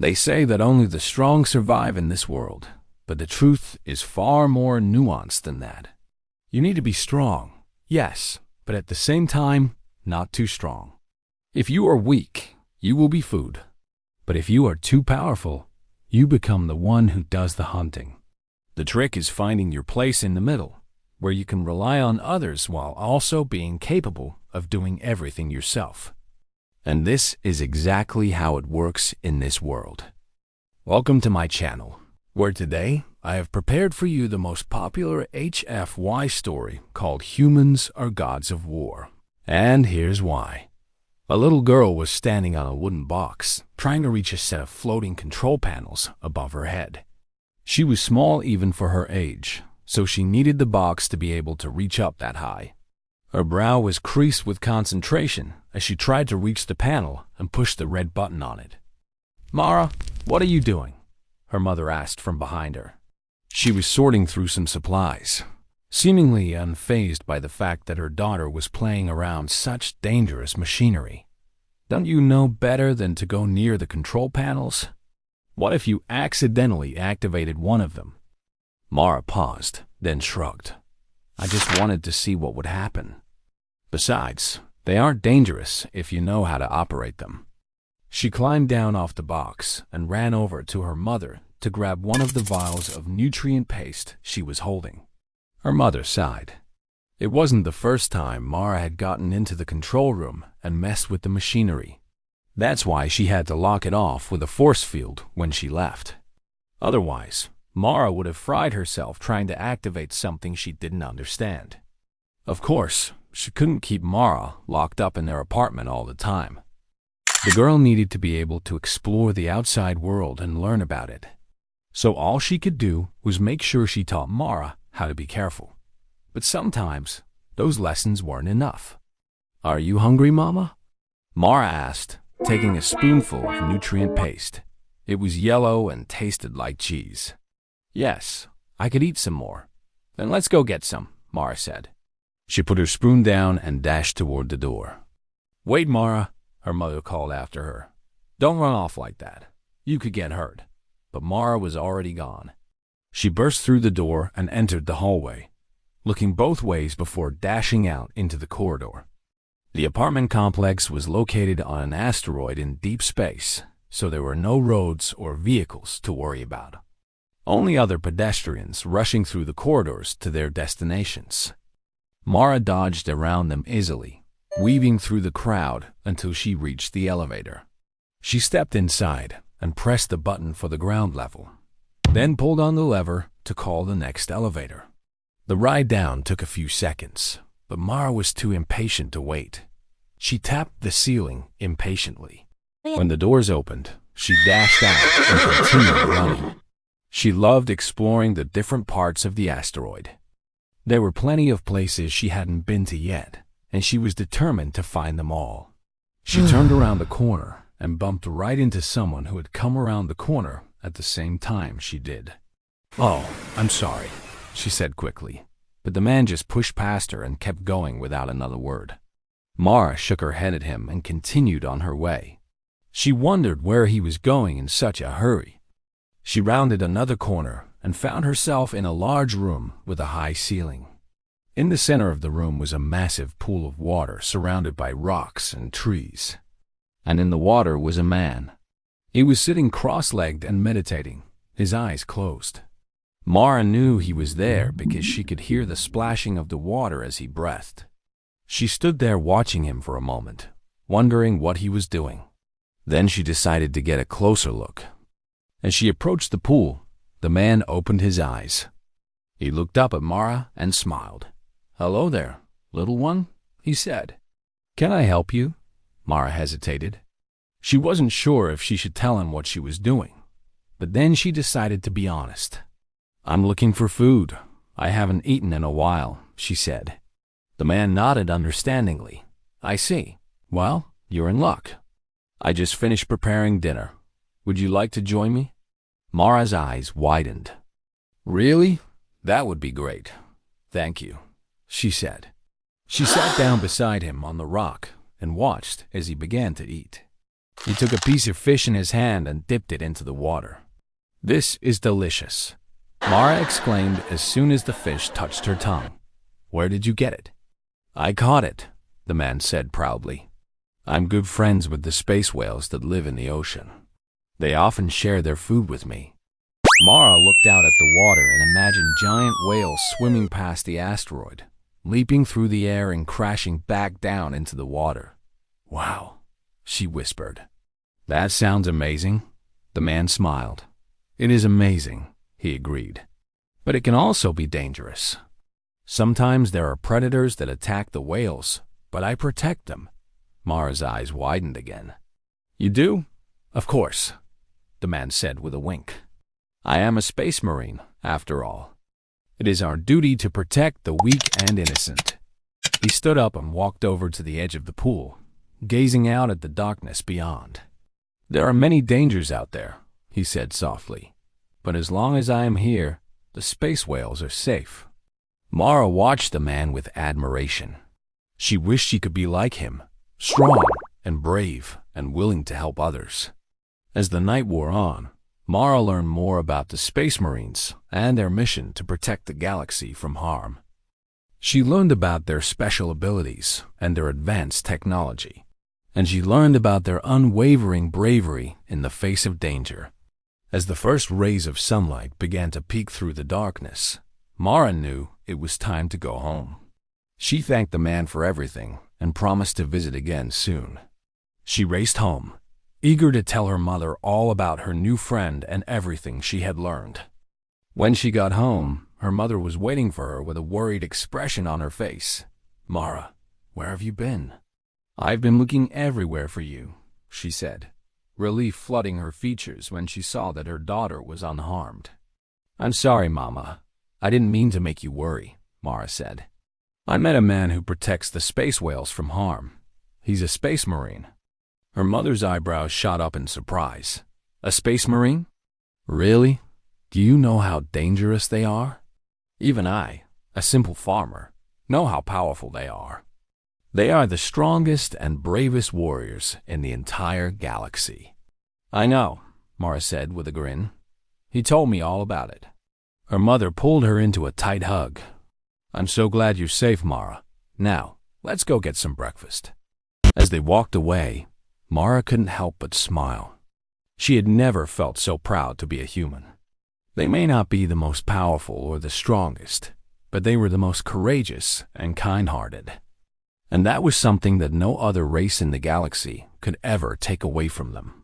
They say that only the strong survive in this world, but the truth is far more nuanced than that. You need to be strong, yes, but at the same time, not too strong. If you are weak, you will be food. But if you are too powerful, you become the one who does the hunting. The trick is finding your place in the middle, where you can rely on others while also being capable of doing everything yourself. And this is exactly how it works in this world. Welcome to my channel, where today I have prepared for you the most popular HFY story called Humans Are Gods of War. And here's why. A little girl was standing on a wooden box, trying to reach a set of floating control panels above her head. She was small even for her age, so she needed the box to be able to reach up that high. Her brow was creased with concentration as she tried to reach the panel and push the red button on it. "Mara, what are you doing?" her mother asked from behind her. She was sorting through some supplies, seemingly unfazed by the fact that her daughter was playing around such dangerous machinery. "Don't you know better than to go near the control panels? What if you accidentally activated one of them?" Mara paused, then shrugged. "I just wanted to see what would happen. Besides, they aren't dangerous if you know how to operate them." She climbed down off the box and ran over to her mother to grab one of the vials of nutrient paste she was holding. Her mother sighed. It wasn't the first time Mara had gotten into the control room and messed with the machinery. That's why she had to lock it off with a force field when she left. Otherwise, Mara would have fried herself trying to activate something she didn't understand. Of course, she couldn't keep Mara locked up in their apartment all the time. The girl needed to be able to explore the outside world and learn about it. So all she could do was make sure she taught Mara how to be careful. But sometimes, those lessons weren't enough. "Are you hungry, Mama?" Mara asked, taking a spoonful of nutrient paste. It was yellow and tasted like cheese. "Yes, I could eat some more." "Then let's go get some," Mara said. She put her spoon down and dashed toward the door. "Wait, Mara," her mother called after her. "Don't run off like that. You could get hurt." But Mara was already gone. She burst through the door and entered the hallway, looking both ways before dashing out into the corridor. The apartment complex was located on an asteroid in deep space, so there were no roads or vehicles to worry about. Only other pedestrians rushing through the corridors to their destinations. Mara dodged around them easily, weaving through the crowd until she reached the elevator. She stepped inside and pressed the button for the ground level, then pulled on the lever to call the next elevator. The ride down took a few seconds, but Mara was too impatient to wait. She tapped the ceiling impatiently. When the doors opened, she dashed out and continued running. She loved exploring the different parts of the asteroid. There were plenty of places she hadn't been to yet, and she was determined to find them all. She turned around the corner and bumped right into someone who had come around the corner at the same time she did. "Oh, I'm sorry," she said quickly, but the man just pushed past her and kept going without another word. Mara shook her head at him and continued on her way. She wondered where he was going in such a hurry. She rounded another corner and found herself in a large room with a high ceiling. In the center of the room was a massive pool of water surrounded by rocks and trees. And in the water was a man. He was sitting cross-legged and meditating, his eyes closed. Mara knew he was there because she could hear the splashing of the water as he breathed. She stood there watching him for a moment, wondering what he was doing. Then she decided to get a closer look. As she approached the pool, the man opened his eyes. He looked up at Mara and smiled. "Hello there, little one," he said. "Can I help you?" Mara hesitated. She wasn't sure if she should tell him what she was doing, but then she decided to be honest. "I'm looking for food. I haven't eaten in a while," she said. The man nodded understandingly. "I see. Well, you're in luck. I just finished preparing dinner. Would you like to join me?" Mara's eyes widened. "Really? That would be great. Thank you," she said. She sat down beside him on the rock and watched as he began to eat. He took a piece of fish in his hand and dipped it into the water. "This is delicious," Mara exclaimed as soon as the fish touched her tongue. "Where did you get it?" "I caught it," the man said proudly. "I'm good friends with the space whales that live in the ocean. They often share their food with me." Mara looked out at the water and imagined giant whales swimming past the asteroid, leaping through the air and crashing back down into the water. "Wow," she whispered. "That sounds amazing." The man smiled. "It is amazing," he agreed. "But it can also be dangerous. Sometimes there are predators that attack the whales, but I protect them." Mara's eyes widened again. "You do?" "Of course," the man said with a wink. "I am a space marine, after all. It is our duty to protect the weak and innocent." He stood up and walked over to the edge of the pool, gazing out at the darkness beyond. "There are many dangers out there," he said softly. "But as long as I am here, the space whales are safe." Mara watched the man with admiration. She wished she could be like him, strong and brave and willing to help others. As the night wore on, Mara learned more about the Space Marines and their mission to protect the galaxy from harm. She learned about their special abilities and their advanced technology, and she learned about their unwavering bravery in the face of danger. As the first rays of sunlight began to peek through the darkness, Mara knew it was time to go home. She thanked the man for everything and promised to visit again soon. She raced home, eager to tell her mother all about her new friend and everything she had learned. When she got home, her mother was waiting for her with a worried expression on her face. "Mara, where have you been?" "I've been looking everywhere for you," she said, relief flooding her features when she saw that her daughter was unharmed. "I'm sorry, Mama. I didn't mean to make you worry," Mara said. "I met a man who protects the space whales from harm. He's a space marine." Her mother's eyebrows shot up in surprise. "A space marine? Really? Do you know how dangerous they are? Even I, a simple farmer, know how powerful they are. They are the strongest and bravest warriors in the entire galaxy." "I know," Mara said with a grin. "He told me all about it." Her mother pulled her into a tight hug. "I'm so glad you're safe, Mara. Now, let's go get some breakfast." As they walked away, Mara couldn't help but smile. She had never felt so proud to be a human. They may not be the most powerful or the strongest, but they were the most courageous and kind-hearted. And that was something that no other race in the galaxy could ever take away from them.